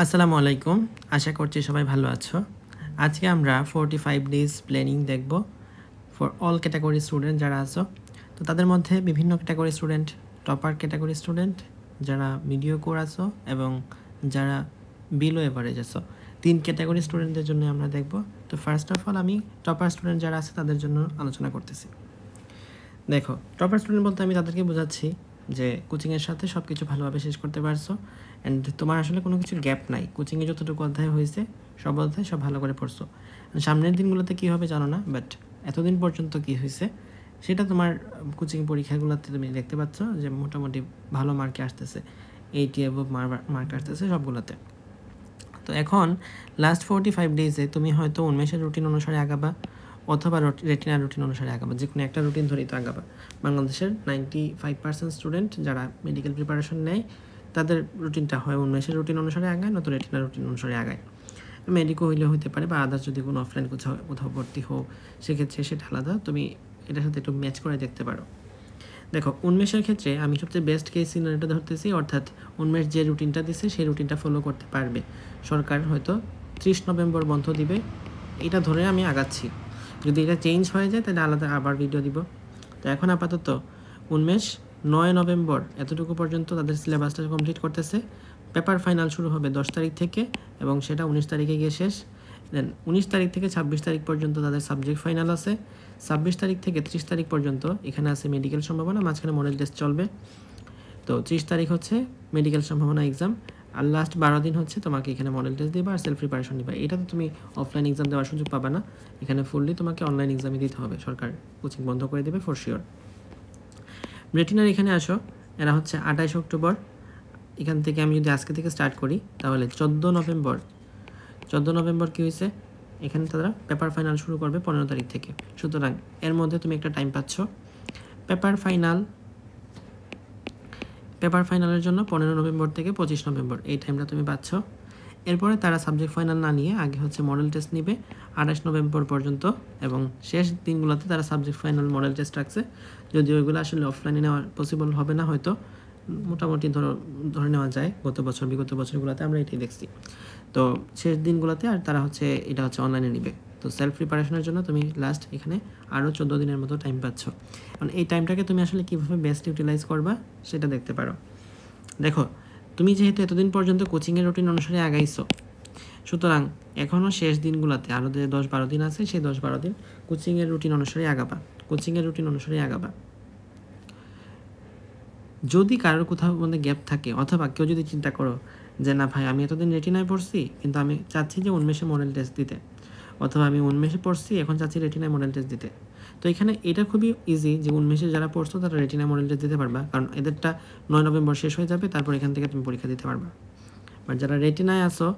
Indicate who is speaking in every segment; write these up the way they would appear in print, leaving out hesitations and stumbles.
Speaker 1: আসসালামু আলাইকুম। আশা করছি সবাই ভালো আছো। আজকে আমরা 45 ডেজ প্ল্যানিং দেখব ফর অল ক্যাটাগরি স্টুডেন্ট যারা আছো। তো তাদের মধ্যে বিভিন্ন category student, topper category student, যারা মিডিওকোর আছো এবং যারা বিলো এভারেজ আছো। 3 ক্যাটাগরি স্টুডেন্টদের জন্য আমরা দেখব। তো ফার্স্ট অফ অল আমি টপার স্টুডেন্ট যারা আছে তাদের জন্য আলোচনা করতেছি। দেখো, টপার স্টুডেন্ট বলতে আমি তাদেরকে বোঝাচ্ছি যে কোচিংয়ের সাথে সব কিছু ভালোভাবে শেষ করতে পারছো অ্যান্ড তোমার আসলে কোনো কিছু গ্যাপ নাই। কোচিংয়ে যতটুকু অধ্যায় হয়েছে সব অধ্যায় সব ভালো করে পড়ছো। সামনের দিনগুলোতে কী হবে জানো না, বাট এতদিন পর্যন্ত কী হয়েছে সেটা তোমার কোচিং পরীক্ষাগুলোতে তুমি দেখতে পাচ্ছ যে মোটামুটি ভালো মার্কে আসতেছে, 80 অ্যাবভ মার্ক আসতেছে সবগুলোতে। তো এখন লাস্ট 45 ডেজে তুমি হয়তো উন্মেষের রুটিন অনুসারে আগাবা অথবা রেটিনার রুটিন অনুসারে আগাবা, যে কোনো একটা রুটিন ধরেই তো আগাবা। বাংলাদেশের 95% স্টুডেন্ট যারা মেডিকেল প্রিপারেশন নেয় তাদের রুটিনটা হয় উন্মেষের রুটিন অনুসারে আগায়, নয়তো রেটিনার রুটিন অনুসারে আগায়। মেডিকো হইলে হতে পারে বা আদার্স যদি কোনো অফলাইন কোথাও ভর্তি হও সেক্ষেত্রে সেটা আলাদা, তুমি এটার সাথে একটু ম্যাচ করে দেখতে পারো। দেখো, উন্মেষের ক্ষেত্রে আমি সবচেয়ে বেস্ট কেস সিনারিওটা ধরতেছি, অর্থাৎ উন্মেষ যে রুটিনটা দিচ্ছে সেই রুটিনটা ফলো করতে পারবে। সরকার হয়তো 30 নভেম্বর বন্ধ দিবে, এটা ধরে আমি আগাচ্ছি। যদি এটা চেঞ্জ হয়ে যায় তাহলে আলাদা আবার ভিডিও দিব। তো এখন আপাতত উন্মেষ 9 নভেম্বর এতটুকু পর্যন্ত তাদের সিলেবাসটা কমপ্লিট করতেছে। পেপার ফাইনাল শুরু হবে 10 তারিখ থেকে এবং সেটা 19 তারিখে গিয়ে শেষ। দেন 19 তারিখ থেকে 26 তারিখ পর্যন্ত তাদের সাবজেক্ট ফাইনাল আছে। 26 তারিখ থেকে 30 তারিখ পর্যন্ত এখানে আছে মেডিকেল সম্ভাবনা, মাঝখানে মডেল টেস্ট চলবে। তো 30 তারিখ হচ্ছে মেডিকেল সম্ভাবনা এক্সাম, আর লাস্ট 12 দিন হচ্ছে তোমাকে এখানে মডেল টেস্ট দিবা আর সেলফ প্রিপারেশন দিবা। এটা তো তুমি অফলাইন এক্সাম দেওয়ার সুযোগ পাবা না, এখানে ফুললি তোমাকে অনলাইন এক্সামই দিতে হবে। সরকার কোচিং বন্ধ করে দেবে ফর শিওর। রেটিনার এখানে আসো, এরা হচ্ছে 28 অক্টোবর। এখান থেকে আমি যদি আজকে থেকে স্টার্ট করি তাহলে 14 নভেম্বর কী হয়েছে, এখানে তারা পেপার ফাইনাল শুরু করবে 15 তারিখ থেকে। সুতরাং এর মধ্যে তুমি একটা টাইম পাচ্ছ। পেপার ফাইনালের জন্য 15 নভেম্বর থেকে 25 নভেম্বর এই টাইমটা তুমি পাচ্ছ। এরপরে তারা সাবজেক্ট ফাইনাল না নিয়ে আগে হচ্ছে মডেল টেস্ট নিবে 28 নভেম্বর পর্যন্ত, এবং শেষ দিনগুলোতে তারা সাবজেক্ট ফাইনাল মডেল টেস্ট রাখছে। যদি ওইগুলো আসলে অফলাইনে নেওয়া পসিবল হবে না, হয়তো মোটামুটি ধরে নেওয়া যায় বিগত বছরগুলোতে আমরা এটাই দেখছি। তো শেষ দিনগুলোতে আর তারা হচ্ছে এটা হচ্ছে অনলাইনে নিবে। তো সেলফ প্রিপারেশনের জন্য তুমি লাস্ট এখানে আরও 14 দিনের মতো টাইম পাচ্ছ। কারণ এই টাইমটাকে তুমি আসলে কীভাবে বেস্ট ইউটিলাইজ করবা সেটা দেখতে পারো। দেখো, তুমি যেহেতু এতদিন পর্যন্ত কোচিংয়ের রুটিন অনুসারে আগাইছো, সুতরাং এখনও শেষ দিনগুলোতে আরও যে 10-12 দিন আছে সেই 10-12 দিন কোচিংয়ের রুটিন অনুসারে আগাবা। যদি কারোর কোথাও মধ্যে গ্যাপ থাকে অথবা কেউ যদি চিন্তা করো যে না ভাই আমি এতদিন রেটিনায় পড়ছি কিন্তু আমি চাচ্ছি যে উন্মেষে মডেল টেস্ট দিতে, অথবা আমি উন্মেষে পড়ছি এখন চাচ্ছি রেটিনায় মডেল টেস্ট দিতে, তো এখানে এটা খুবই ইজি যে উন্মেষে যারা পড়ছো তারা রেটিনায় মডেল টেস্ট দিতে পারবা, কারণ এদেরটা 9 নভেম্বর শেষ হয়ে যাবে, তারপর এখান থেকে তুমি পরীক্ষা দিতে পারবা। বাট যারা রেটিনায় আসো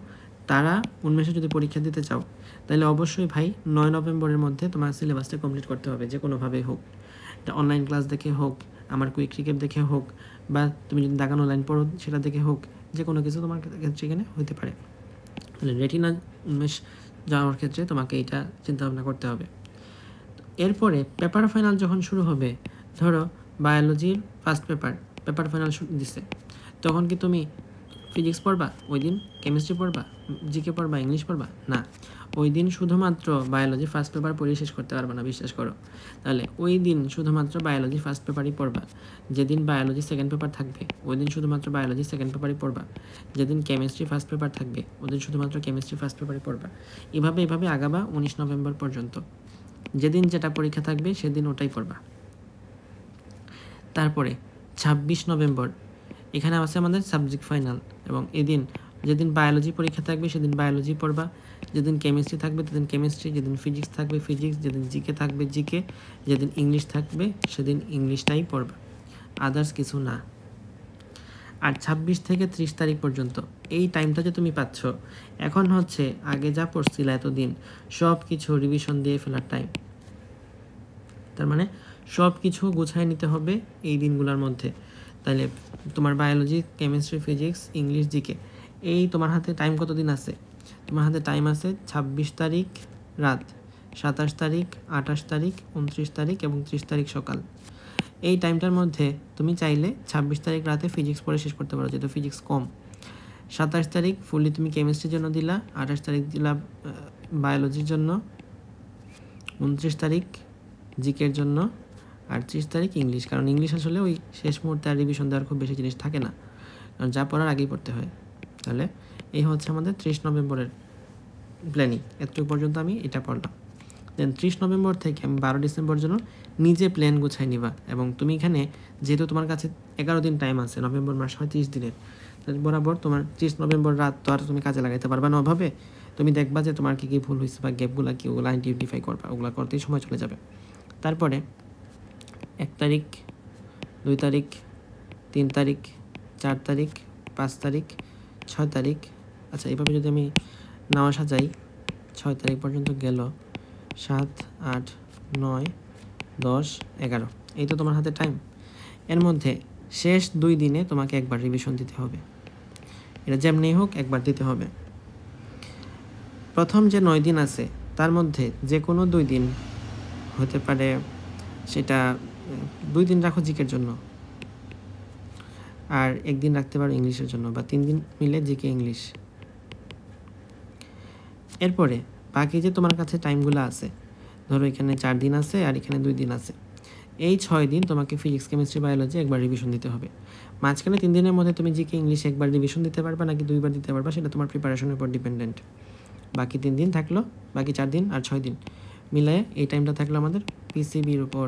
Speaker 1: তারা উন্মেষে যদি পরীক্ষা দিতে চাও তাহলে অবশ্যই ভাই 9 নভেম্বরের মধ্যে তোমার সিলেবাসটা কমপ্লিট করতে হবে, যে কোনোভাবেই হোক। এটা অনলাইন ক্লাস দেখে হোক, আমার কুইক রিক্যাপ দেখে হোক, বা তুমি যদি দাগানো লাইন পড়ো সেটা দেখে হোক, যে কোনো কিছু তোমার ক্ষেত্রে এখানে হতে পারে। তাহলে রেটিনা উন্মেষ যাওয়ার ক্ষেত্রে তোমাকে এটা চিন্তাভাবনা করতে হবে। এরপরে পেপার ফাইনাল যখন শুরু হবে, ধরো বায়োলজির ফার্স্ট পেপার ফাইনাল দিছে, তখন কি তুমি ফিজিক্স পড়বা ওই দিন, কেমিস্ট্রি পড়বা, জিকে পড়বা, ইংলিশ পড়বা? না, ওই দিন শুধুমাত্র বায়োলজি ফার্স্ট পেপার পড়ে শেষ করতে পারবে না, বিশ্বাস করো। তাহলে ওই দিন শুধুমাত্র বায়োলজি ফার্স্ট পেপারই পড়বা। যেদিন বায়োলজি সেকেন্ড পেপার থাকবে ওই দিন শুধুমাত্র বায়োলজি সেকেন্ড পেপারই পড়বা। যেদিন কেমিস্ট্রি ফার্স্ট পেপার থাকবে ওই দিন শুধুমাত্র কেমিস্ট্রি ফার্স্ট পেপারই পড়বা। এভাবে আগাবা 19 নভেম্বর পর্যন্ত। যেদিন যেটা পরীক্ষা থাকবে সেদিন ওটাই পড়বা। তারপরে 26 নভেম্বর এখানে আছে আমাদের সাবজেক্ট ফাইনাল, এবং এদিন যেদিন বায়োলজি পরীক্ষা থাকবে সেদিন বায়োলজি পড়বা, যেদিন কেমিস্ট্রি থাকবে সেদিন কেমিস্ট্রি, যেদিন ফিজিক্স থাকবে ফিজিক্স, যেদিন জিকে থাকবে জিকে, যেদিন ইংলিশ থাকবে সেদিন ইংলিশটাই পড়বা, আদার্স কিছু না। আর 26 থেকে 30 তারিখ পর্যন্ত এই টাইমটা যে তুমি পাচ্ছ, এখন হচ্ছে আগে যা পড়ছিল এতদিন সব কিছু রিভিশন দিয়ে ফেলার টাইম। তার মানে সব কিছু গুছায় নিতে হবে এই দিনগুলোর মধ্যে। তাহলে তোমার biology, chemistry, physics, English, GK, এই তোমার হাতে টাইম কতদিন আছে? তোমার হাতে টাইম আছে 26 তারিখ রাত, 27 তারিখ, 28 তারিখ, 29 তারিখ এবং 30 তারিখ সকাল। এই টাইমটার মধ্যে তুমি চাইলে 26 তারিখ রাতে ফিজিক্স পড়ে শেষ করতে পারো, যেহেতু ফিজিক্স কম। 27 তারিখ ফুললি তুমি কেমিস্ট্রির জন্য দিলা, 28 তারিখ দিলা বায়োলজির জন্য, 29 তারিখ জিকের জন্য, আর 30 তারিখ ইংলিশ। কারণ ইংলিশ আসলে ওই শেষ মুহূর্তে আর রিভিশন দেওয়ার খুব বেশি জিনিস থাকে না, কারণ যা পড়ার আগেই পড়তে হয়। তাহলে এই হচ্ছে আমাদের 30 নভেম্বরের প্ল্যানিং। এতটুকু পর্যন্ত আমি এটা পড়লাম। দেন 30 নভেম্বর থেকে আমি 12 ডিসেম্বর জন্য নিজে প্ল্যান গুছাই নিবা। এবং তুমি এখানে যেহেতু তোমার কাছে 11 দিন টাইম আছে, নভেম্বর মাস হয় 30 দিনের, বরাবর তোমার 30 নভেম্বর রাত তো আর তুমি কাজে লাগাইতে পারবা না ওভাবে। তুমি দেখবা যে তোমার কী কী ভুল হয়েছে বা গ্যাপগুলো কী, ওগুলো আইডেন্টিফাই করবা, ওগুলো করতেই সময় চলে যাবে। তারপরে 1 তারিখ, 2 তারিখ, 3 তারিখ, 4 তারিখ, 5 তারিখ, 6 তারিখ। আচ্ছা, এইভাবে যদি আমি নাও সাজাই, 6 তারিখ পর্যন্ত গেল, 7, 8, 9, 10, 11, এই তো তোমার হাতে টাইম। এর মধ্যে শেষ 2 দিনে তোমাকে একবার রিভিশন দিতে হবে, এটা যেমনি হোক একবার দিতে হবে। প্রথম যে 9 দিন আছে তার মধ্যে যে কোনো 2 দিন হতে পারে, সেটা 2 দিন রাখো জিকের জন্য, আর 1 দিন রাখতে পারো ইংলিশের জন্য, বা 3 দিন মিলে জিকে ইংলিশ। এরপরে বাকি যে তোমার কাছে টাইমগুলো আছে, ধরো এখানে 4 দিন আছে আর এখানে 2 দিন আছে, এই 6 দিন তোমাকে ফিজিক্স, কেমিস্ট্রি, বায়োলজি একবার রিভিশন দিতে হবে। মাঝখানে 3 দিনের মধ্যে তুমি জিকে ইংলিশ একবার রিভিশন দিতে পারবা নাকি 2বার দিতে পারবা, সেটা তোমার প্রিপারেশনের উপর ডিপেন্ডেন্ট। বাকি 3 দিন থাকলো, বাকি 4 দিন আর 6 দিন মিলায়ে এই টাইমটা থাকলো আমাদের পিসিবির উপর।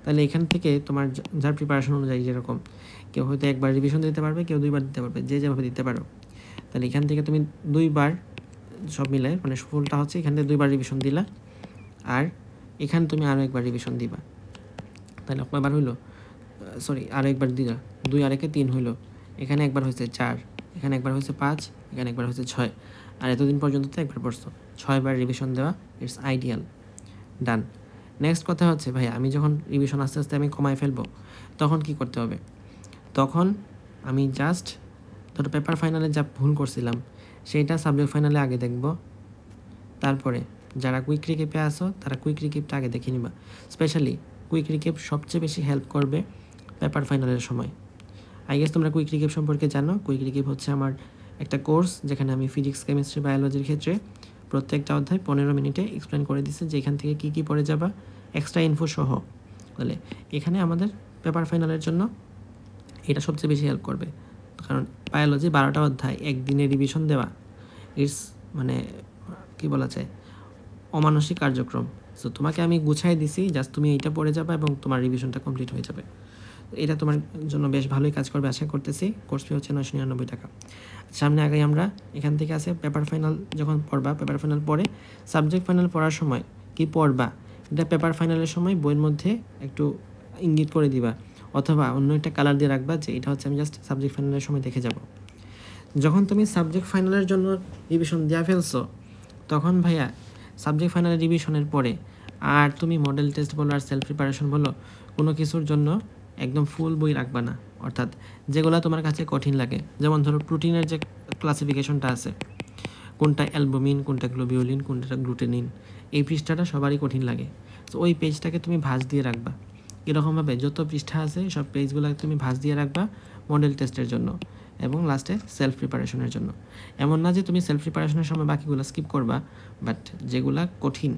Speaker 1: তাহলে এখান থেকে তোমার যার প্রিপারেশন অনুযায়ী, যেরকম কেউ হয়তো একবার রিভিশন দিতে পারবে, কেউ 2বার দিতে পারবে, যে যেভাবে দিতে পারো। তাহলে এখান থেকে তুমি 2বার সব মিলায়, মানে ফুলটা হচ্ছে এখান থেকে 2বার রিভিশন দিলা, আর এখানে তুমি আরও একবার রিভিশন দিবা। তাহলে কয়বার হইলো, সরি আরও একবার দিলা, 2 আর 1 3 হইলো। এখানে একবার হয়েছে 4, এখানে একবার হয়েছে 5, এখানে একবার হয়েছে 6, আর এতদিন পর্যন্ত তো একবার পড়ছো। 6বার রিভিশন দেওয়া ইটস আইডিয়াল। ডান। নেক্সট কথা হচ্ছে, ভাই আমি যখন রিভিশন আস্তে আস্তে আমি কমায় ফেলবো, তখন কি করতে হবে? তখন আমি জাস্ট ধরো পেপার ফাইনালে যা ভুল করছিলাম সেইটা সাবজেক্ট ফাইনালে আগে দেখব। তারপরে যারা কুইক রিকেপে আসো তারা কুইক রিকেপটা আগে দেখে নিবা। স্পেশালি কুইক রিকেপ সবচেয়ে বেশি হেল্প করবে পেপার ফাইনালের সময়। আই গেস তোমরা কুইক রিকেপ সম্পর্কে জানো। কুইক রিকেপ হচ্ছে আমার একটা কোর্স, যেখানে আমি ফিজিক্স, কেমিস্ট্রি, বায়োলজির ক্ষেত্রে প্রত্যেকটা অধ্যায় 15 মিনিটে এক্সপ্লেন করে দিচ্ছে যে এখান থেকে কী কী পড়ে যাবা, এক্সট্রা ইনফো সহ। তাহলে এখানে আমাদের পেপার ফাইনালের জন্য এটা সবচেয়ে বেশি হেল্প করবে। কারণ বায়োলজি 12টা অধ্যায় একদিনে রিভিশন দেওয়া ইটস মানে কী বলা যায়, অমানসিক কার্যক্রম। সো তোমাকে আমি গুছাই দিছি, জাস্ট তুমি এইটা পড়ে যাবে এবং তোমার রিভিশনটা কমপ্লিট হয়ে যাবে। এটা তোমার জন্য বেশ ভালোই কাজ করবে আশা করতেছি। কোর্স ফি হচ্ছে 999 টাকা। সামনে আগে আমরা এখান থেকে আছে পেপার ফাইনাল যখন পড়বা, পেপার ফাইনাল পড়ে সাবজেক্ট ফাইনাল পড়ার সময় কি পড়বা এটা পেপার ফাইনালের সময় বইয়ের মধ্যে একটু ইঙ্গিত করে দিবা, অথবা অন্য একটা কালার দিয়ে রাখবা যে এটা হচ্ছে আমি জাস্ট সাবজেক্ট ফাইনালের সময় দেখে যাব। যখন তুমি সাবজেক্ট ফাইনালের জন্য রিভিশন দেওয়া ফেলছো, তখন ভাইয়া সাবজেক্ট ফাইনালের রিভিশনের পরে আর তুমি মডেল টেস্ট বলো আর সেলফ প্রিপারেশন বলো, কোনো কিছুর জন্য একদম ফুল বই রাখবা না। অর্থাৎ যেগুলো তোমার কাছে কঠিন লাগে, যেমন ধরো প্রোটিনের যে ক্লাসিফিকেশনটা আছে, কোনটা অ্যালবুমিন, কোনটা গ্লোবিউলিন, কোনটা গ্লুটেনিন, এই পৃষ্ঠাটা সবারই কঠিন লাগে। তো ওই পেজটাকে তুমি ভাঁজ দিয়ে রাখবা। এরকমভাবে যত পৃষ্ঠা আছে সব পেজগুলোকে তুমি ভাঁজ দিয়ে রাখবা মডেল টেস্টের জন্য এবং লাস্টে সেলফ প্রিপারেশনের জন্য। এমন না যে তুমি সেলফ প্রিপারেশনের সময় বাকিগুলো স্কিপ করবা, বাট যেগুলা কঠিন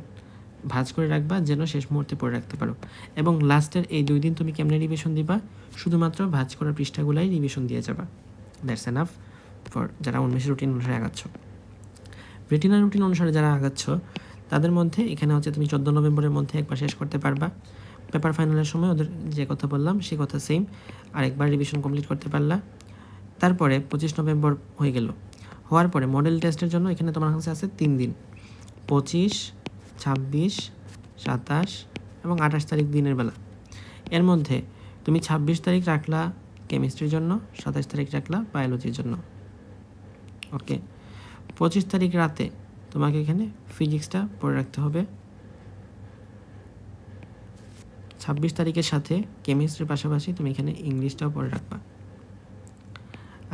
Speaker 1: ভাঁজ করে রাখবা যেন শেষ মুহূর্তে পড়ে রাখতে পারো। এবং লাস্টের এই 2 দিন তুমি কেমনে রিভিশন দিবা, শুধুমাত্র ভাঁজ করা পৃষ্ঠাগুলাই রিভিশন দিয়ে যাবা। দ্যাটস এনাফ ফর যারা উন্মেষের রুটিন অনুসারে আগাচ্ছ। রেটিনার রুটিন অনুসারে যারা আগাচ্ছ তাদের মধ্যে এখানে হচ্ছে তুমি 14 নভেম্বরের মধ্যে একবার শেষ করতে পারবা। পেপার ফাইনালের সময় ওদের যে কথা বললাম সে কথা সেম, আর একবার রিভিশন কমপ্লিট করতে পারলা। তারপরে 25 নভেম্বর হয়ে গেল। হওয়ার পরে মডেল টেস্টের জন্য এখানে তোমার কাছে আছে 3 দিন, 25, 26, 27 এবং 28 তারিখ দিনের বেলা। এর মধ্যে তুমি 26 তারিখ রাখলা কেমিস্ট্রির জন্য, 27 তারিখ রাখলা বায়োলজির জন্য। ওকে, 25 তারিখ রাতে তোমাকে এখানে ফিজিক্সটা পড়ে রাখতে হবে। 26 তারিখের সাথে কেমিস্ট্রির পাশাপাশি তুমি এখানে ইংলিশটাও পড়ে রাখবা।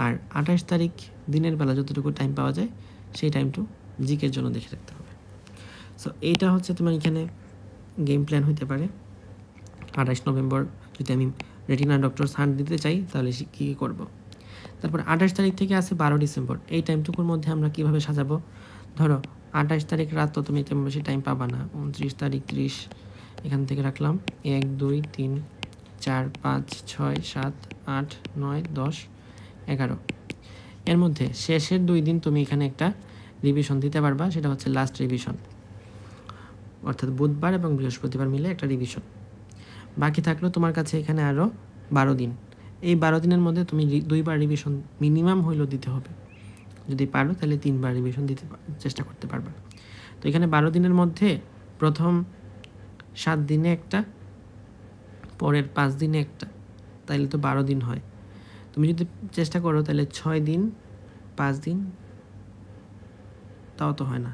Speaker 1: আর 28 তারিখ দিনের বেলা যতটুকু টাইম পাওয়া যায় সেই টাইমটু জিকের জন্য দেখে রাখতে হবে। সো এইটা হচ্ছে তোমার এখানে গেম প্ল্যান হতে পারে। 28 নভেম্বর যদি আমি রেটিনা ডক্টরস হান্ট দিতে চাই তাহলে কী কী করবো। তারপর 28 তারিখ থেকে আছে 12 ডিসেম্বর। এই টাইমটুকুর মধ্যে আমরা কীভাবে সাজাবো? ধরো 28 তারিখ রাত তো তুমি তেমন বেশি টাইম পাবা না। 29 তারিখ 30 এখান থেকে রাখলাম 1 2 3 4 5 6 7 8 9 10 11। এর মধ্যে শেষের 2 দিন তুমি এখানে একটা রিভিশন দিতে পারবা, সেটা হচ্ছে লাস্ট রিভিশন, অর্থাৎ বুধবার এবং বৃহস্পতিবার মিলে একটা রিভিশন। বাকি থাকলো তোমার কাছে এখানে আরও 12 দিন। এই 12 দিনের মধ্যে তুমি 2বার রিভিশন মিনিমাম হইলেও দিতে হবে। যদি পারো তাহলে 3বার রিভিশন দিতে চেষ্টা করতে পারবা। তো এখানে 12 দিনের মধ্যে প্রথম 7 দিনে একটা, পরের 5 দিনে একটা, তাইলে তো 12 দিন হয়। তুমি যদি চেষ্টা করো তাহলে 6 দিন 5 দিন, তাও তো হয় না।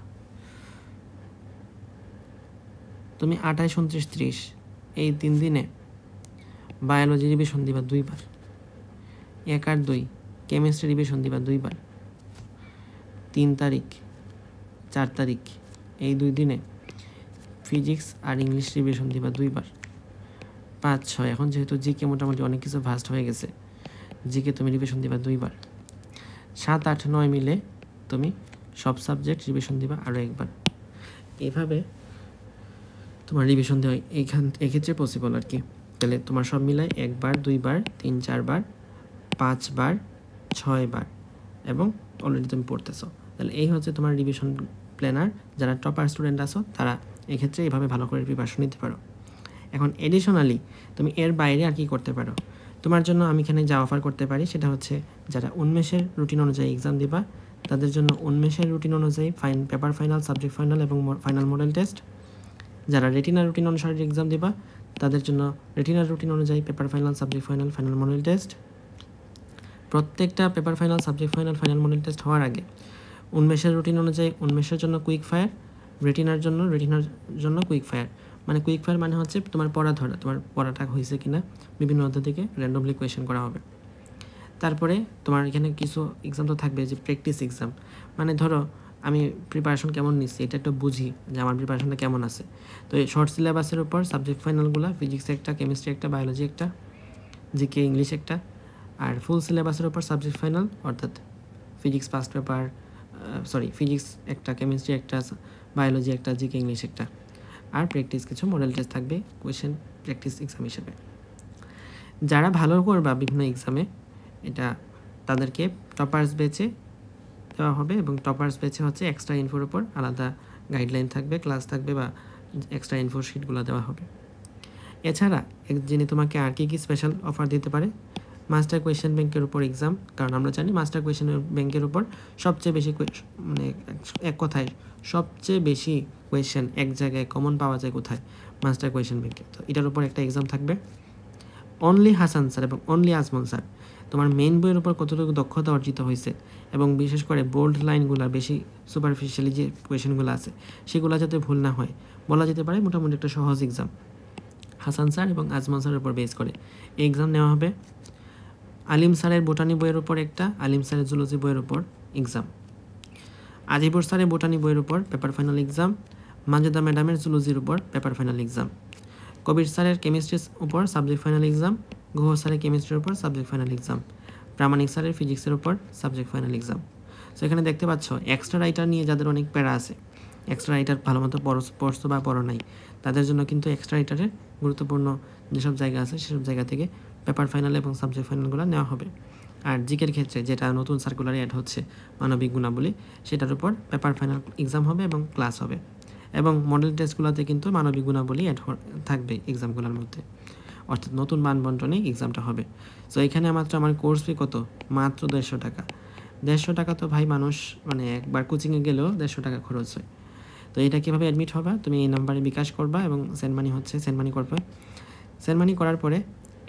Speaker 1: তুমি 28 29 30 এই 3 দিনে বায়োলজি রিভিশন দিবা 2বার, 1 আর 2 কেমিস্ট্রি রিভিশন দিবা 2বার, 3 তারিখ 4 তারিখ এই 2 দিনে ফিজিক্স আর ইংলিশ রিভিশন দিবা 2বার, 5 6 এখন যেহেতু জিকে মোটামুটি অনেক কিছু ভাস্ট হয়ে গেছে, জিকে তুমি রিভিশন দিবা 2বার, 7 8 9 মিলে তুমি সব সাবজেক্ট রিভিশন দিবা আরও 1বার। এইভাবে তোমার রিভিশন দেওয়া এক্ষেত্রে পসিবল আর কি। তাহলে তোমার সব মিলায় 1বার 2বার 3 4বার 5বার 6বার এবং অলরেডি তুমি পড়তেছো। তাহলে এই হচ্ছে তোমার রিভিশন প্ল্যানার। যারা টপার স্টুডেন্ট আছো তারা এক্ষেত্রে এইভাবে ভালো করে প্রিপারেশন নিতে পারো। এখন এডিশনালি তুমি এর বাইরে আর কি করতে পারো? তোমার জন্য আমি এখানে যা অফার করতে পারি সেটা হচ্ছে, যারা উন্মেষের রুটিন অনুযায়ী এক্সাম দিবা তাদের জন্য উন্মেষের রুটিন অনুযায়ী পেপার ফাইনাল, সাবজেক্ট ফাইনাল এবং ফাইনাল মডেল টেস্ট। যারা রেটিনার রুটিন অনুসারে এক্সাম দিবা তাদের জন্য রেটিনার রুটিন অনুযায়ী paper final, subject final, final model test. প্রত্যেকটা paper final, subject final, final model test হওয়ার আগে উন্মেষের রুটিন অনুযায়ী উন্মেষের জন্য কুইক ফায়ার, রেটিনার জন্য কুইক ফায়ার। মানে কুইক ফায়ার মানে হচ্ছে তোমার পড়া ধরা, তোমার পড়াটা হয়েছে কিনা বিভিন্ন অধ্যায় থেকে র্যান্ডমলি কোয়েশ্চেন করা হবে। তারপরে তোমার এখানে কিছু এক্সাম তো থাকবে যে প্র্যাকটিস এক্সাম, মানে ধরো আমি প্রিপারেশন কেমন নিচ্ছি এটা একটু বুঝি যে আমার প্রিপারেশনটা কেমন আছে। তো এই শর্ট সিলেবাসের উপর সাবজেক্ট ফাইনালগুলো ফিজিক্স একটা, কেমিস্ট্রি একটা, বায়োলজি একটা, জিকে ইংলিশ একটা, আর ফুল সিলেবাসের উপর সাবজেক্ট ফাইনাল অর্থাৎ ফিজিক্স ফার্স্ট পেপার, ফিজিক্স একটা, কেমিস্ট্রি একটা, বায়োলজি একটা, জিকে ইংলিশ একটা, আর প্র্যাকটিস কিছু মডেল টেস্ট থাকবে কোয়েশ্চেন প্র্যাকটিস এক্সাম হিসেবে। যারা ভালো করবা বিভিন্ন এক্সামে এটা তাদেরকে টপার্স বেচে দেওয়া হবে, এবং টপার্স বেচে হচ্ছে এক্সট্রা ইনফোর উপর আলাদা গাইডলাইন থাকবে, ক্লাস থাকবে বা এক্সট্রা ইনফো শিটগুলো দেওয়া হবে। এছাড়া যিনি তোমাকে আর কি স্পেশাল অফার দিতে পারে, মাস্টার কোয়েশ্চেন ব্যাংকের উপর এক্সাম। কারণ আমরা জানি মাস্টার কোয়েশ্চেন ব্যাংকের উপর সবচেয়ে বেশি মানে এক কথায় সবচেয়ে বেশি কোয়েশ্চেন এক জায়গায় কমন পাওয়া যায় কোথায়? মাস্টার কোয়েশ্চেন ব্যাংকে। তো এটার উপর একটা এক্সাম থাকবে। অনলি হাসান স্যার এবং অনলি আজমল স্যার তোমার মেইন বইয়ের উপর কতটুকু দক্ষতা অর্জিত হয়েছে এবং বিশেষ করে বোল্ড লাইনগুলো, বেশি সুপারফিশিয়ালি যে কোয়েশ্চেনগুলো আছে সেগুলো যাতে ভুল না হয়, বলা যেতে পারে মোটামুটি একটা সহজ এক্সাম। হাসান স্যার এবং আজমল স্যারের উপর বেস করে এই এক্সাম নেওয়া হবে। আলিম স্যারের বোটানি বইয়ের উপর একটা, আলিম স্যারের জুলজি বইয়ের উপর এক্সাম, আজিবুর স্যারের বোটানি বইয়ের উপর পেপার ফাইনাল এক্সাম, মাজেদা ম্যাডামের জুলজির উপর পেপার ফাইনাল এক্সাম, কবির স্যারের কেমিস্ট্রির উপর সাবজেক্ট ফাইনাল এক্সাম, গুহ স্যারের কেমিস্ট্রির উপর সাবজেক্ট ফাইনাল এক্সাম, প্রামাণিক স্যারের ফিজিক্সের উপর সাবজেক্ট ফাইনাল এক্সাম। সো এখানে দেখতে পাচ্ছ এক্সট্রা রাইটার নিয়ে যাদের অনেক প্যারা আছে, এক্সট্রা রাইটার ভালো মতো পড়ছো বা পড়ো নাই, তাদের জন্য কিন্তু এক্সট্রা রাইটারের গুরুত্বপূর্ণ যেসব জায়গা আছে সেসব জায়গা থেকে পেপার ফাইনাল এবং সাবজেক্ট ফাইনালগুলো নেওয়া হবে। আর জিকের ক্ষেত্রে যেটা নতুন সার্কুলারে অ্যাড হচ্ছে মানবিক গুণাবলী, সেটার উপর পেপার ফাইনাল এক্সাম হবে এবং ক্লাস হবে, এবং মডেল টেস্টগুলোতে কিন্তু মানবিক গুণাবলী অ্যাড থাকবে এক্সামগুলোর মধ্যে, অর্থাৎ নতুন মান বন্টনে এক্সামটা হবে। সো এখানে মাত্র আমার কোর্স ফি কত? মাত্র 150 টাকা। 150 টাকা তো ভাই মানুষ মানে একবার কোচিংয়ে গেলেও 150 টাকা খরচ হয়। তো এটা কীভাবে অ্যাডমিট হবে? তুমি এই নাম্বারে বিকাশ করবা এবং সেন্ড মানি করবে। সেন্ড মানি করার পরে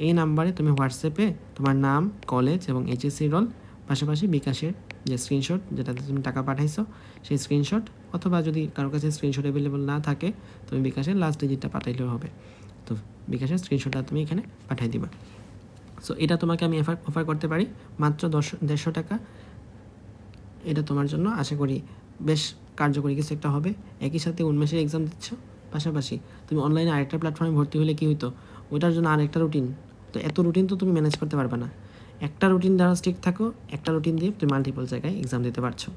Speaker 1: এই নাম্বারে তুমি হোয়াটসঅ্যাপে তোমার নাম, কলেজ এবং এইচএসসি রোল, পাশাপাশি বিকাশের যে স্ক্রিনশট যেটাতে তুমি টাকা পাঠাইছো সেই স্ক্রিনশট, অথবা যদি কারোর কাছে স্ক্রিনশট অ্যাভেলেবল না থাকে তুমি বিকাশের লাস্ট ডিজিটটা পাঠাইলেও হবে। তো বিকাশের স্ক্রিনশটটা তুমি এখানে পাঠিয়ে দিবা। সো এটা তোমাকে আমি অফার করতে পারি মাত্র 150 টাকা। এটা তোমার জন্য আশা করি বেশ কার্যকরী কিছু একটা হবে। একই সাথে উন্মেষের এক্সাম দিচ্ছ, পাশাপাশি তুমি অনলাইনে আরেকটা প্ল্যাটফর্মে ভর্তি হলে কী হইতো, ওইটার জন্য আরেকটা রুটিন, তো এত রুটিন তো তুমি ম্যানেজ করতে পারবে না। একটা রুটিন দ্বারা স্ট্রিক্ট থাকো, একটা রুটিন দিয়ে তুমি মাল্টিপল জায়গায় এক্সাম দিতে পারছো।